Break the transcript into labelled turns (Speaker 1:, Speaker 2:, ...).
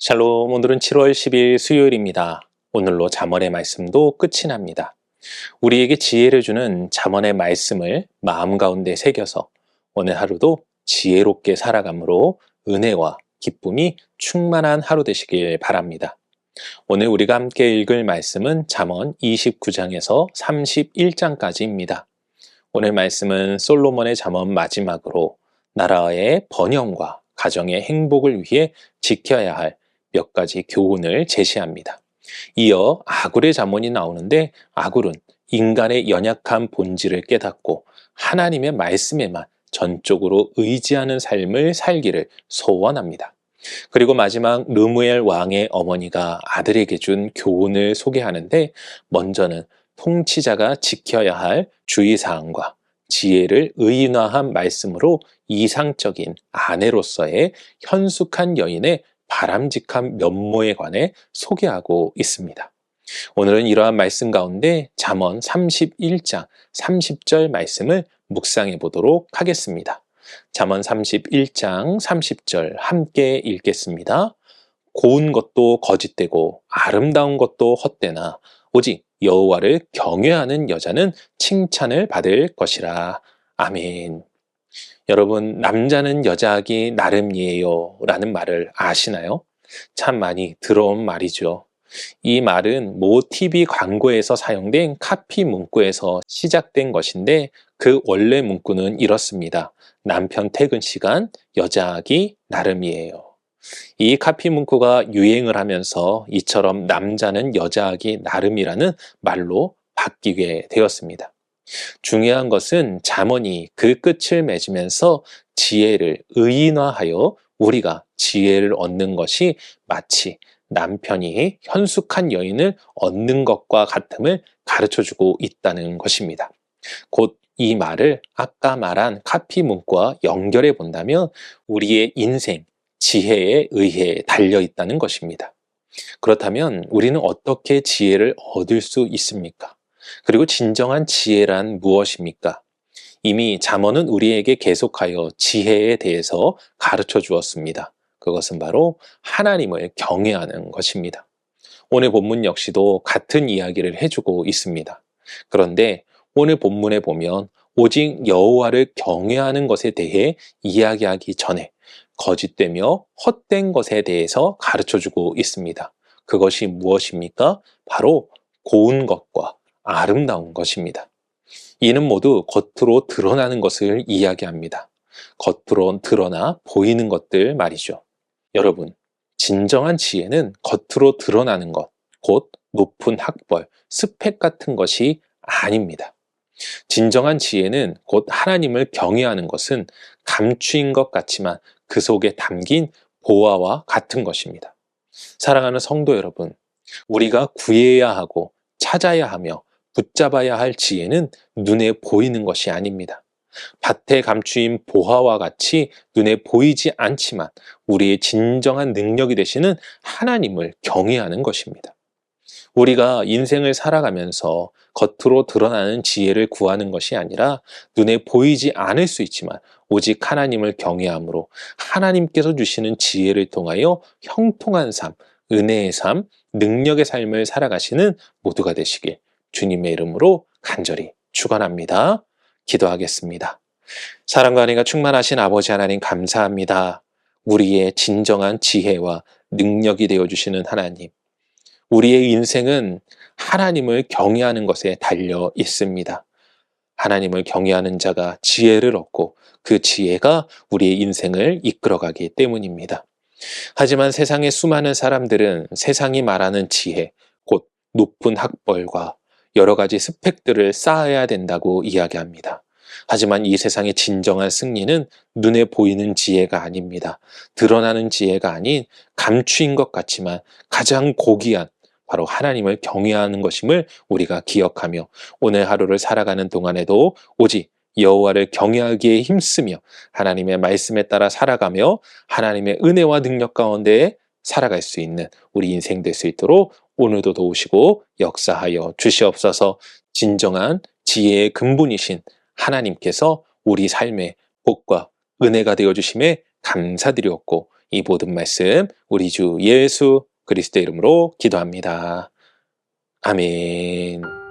Speaker 1: 샬롬, 오늘은 7월 10일 수요일입니다. 오늘로 잠언의 말씀도 끝이 납니다. 우리에게 지혜를 주는 잠언의 말씀을 마음 가운데 새겨서 오늘 하루도 지혜롭게 살아감으로 은혜와 기쁨이 충만한 하루 되시길 바랍니다. 오늘 우리가 함께 읽을 말씀은 잠언 29장에서 31장까지입니다. 오늘 말씀은 솔로몬의 잠언 마지막으로 나라의 번영과 가정의 행복을 위해 지켜야 할 몇 가지 교훈을 제시합니다. 이어 아굴의 잠언이 나오는데 아굴은 인간의 연약한 본질을 깨닫고 하나님의 말씀에만 전적으로 의지하는 삶을 살기를 소원합니다. 그리고 마지막 르무엘 왕의 어머니가 아들에게 준 교훈을 소개하는데 먼저는 통치자가 지켜야 할 주의사항과 지혜를 의인화한 말씀으로 이상적인 아내로서의 현숙한 여인의 바람직한 면모에 관해 소개하고 있습니다. 오늘은 이러한 말씀 가운데 잠언 31장 30절 말씀을 묵상해 보도록 하겠습니다. 잠언 31장 30절 함께 읽겠습니다. 고운 것도 거짓되고 아름다운 것도 헛되나 오직 여호와를 경외하는 여자는 칭찬을 받을 것이라. 아멘. 여러분, 남자는 여자하기 나름이에요 라는 말을 아시나요? 참 많이 들어온 말이죠. 이 말은 모 TV 광고에서 사용된 카피 문구에서 시작된 것인데 그 원래 문구는 이렇습니다. 남편 퇴근 시간, 여자하기 나름이에요. 이 카피 문구가 유행을 하면서 이처럼 남자는 여자하기 나름이라는 말로 바뀌게 되었습니다. 중요한 것은 잠언이 그 끝을 맺으면서 지혜를 의인화하여 우리가 지혜를 얻는 것이 마치 남편이 현숙한 여인을 얻는 것과 같음을 가르쳐주고 있다는 것입니다. 곧 이 말을 아까 말한 카피 문구와 연결해 본다면 우리의 인생, 지혜에 의해 달려 있다는 것입니다. 그렇다면 우리는 어떻게 지혜를 얻을 수 있습니까? 그리고 진정한 지혜란 무엇입니까? 이미 잠언은 우리에게 계속하여 지혜에 대해서 가르쳐 주었습니다. 그것은 바로 하나님을 경외하는 것입니다. 오늘 본문 역시도 같은 이야기를 해주고 있습니다. 그런데 오늘 본문에 보면 오직 여호와를 경외하는 것에 대해 이야기하기 전에 거짓되며 헛된 것에 대해서 가르쳐주고 있습니다. 그것이 무엇입니까? 바로 고운 것과 아름다운 것입니다. 이는 모두 겉으로 드러나는 것을 이야기합니다. 겉으로 드러나 보이는 것들 말이죠. 여러분, 진정한 지혜는 겉으로 드러나는 것, 곧 높은 학벌, 스펙 같은 것이 아닙니다. 진정한 지혜는 곧 하나님을 경외하는 것은 감추인 것 같지만 그 속에 담긴 보화와 같은 것입니다. 사랑하는 성도 여러분, 우리가 구해야 하고 찾아야 하며 붙잡아야 할 지혜는 눈에 보이는 것이 아닙니다. 밭에 감추인 보화와 같이 눈에 보이지 않지만 우리의 진정한 능력이 되시는 하나님을 경외하는 것입니다. 우리가 인생을 살아가면서 겉으로 드러나는 지혜를 구하는 것이 아니라 눈에 보이지 않을 수 있지만 오직 하나님을 경외함으로 하나님께서 주시는 지혜를 통하여 형통한 삶, 은혜의 삶, 능력의 삶을 살아가시는 모두가 되시길 주님의 이름으로 간절히 축원합니다. 기도하겠습니다. 사랑과 은혜가 충만하신 아버지 하나님 감사합니다. 우리의 진정한 지혜와 능력이 되어주시는 하나님. 우리의 인생은 하나님을 경외하는 것에 달려 있습니다. 하나님을 경외하는 자가 지혜를 얻고 그 지혜가 우리의 인생을 이끌어가기 때문입니다. 하지만 세상의 수많은 사람들은 세상이 말하는 지혜, 곧 높은 학벌과 여러 가지 스펙들을 쌓아야 된다고 이야기합니다. 하지만 이 세상의 진정한 승리는 눈에 보이는 지혜가 아닙니다. 드러나는 지혜가 아닌 감추인 것 같지만 가장 고귀한 바로 하나님을 경외하는 것임을 우리가 기억하며 오늘 하루를 살아가는 동안에도 오직 여호와를 경외하기에 힘쓰며 하나님의 말씀에 따라 살아가며 하나님의 은혜와 능력 가운데 살아갈 수 있는 우리 인생 될 수 있도록 오늘도 도우시고 역사하여 주시옵소서. 진정한 지혜의 근본이신 하나님께서 우리 삶의 복과 은혜가 되어주심에 감사드렸고 이 모든 말씀 우리 주 예수 그리스도의 이름으로 기도합니다. 아멘.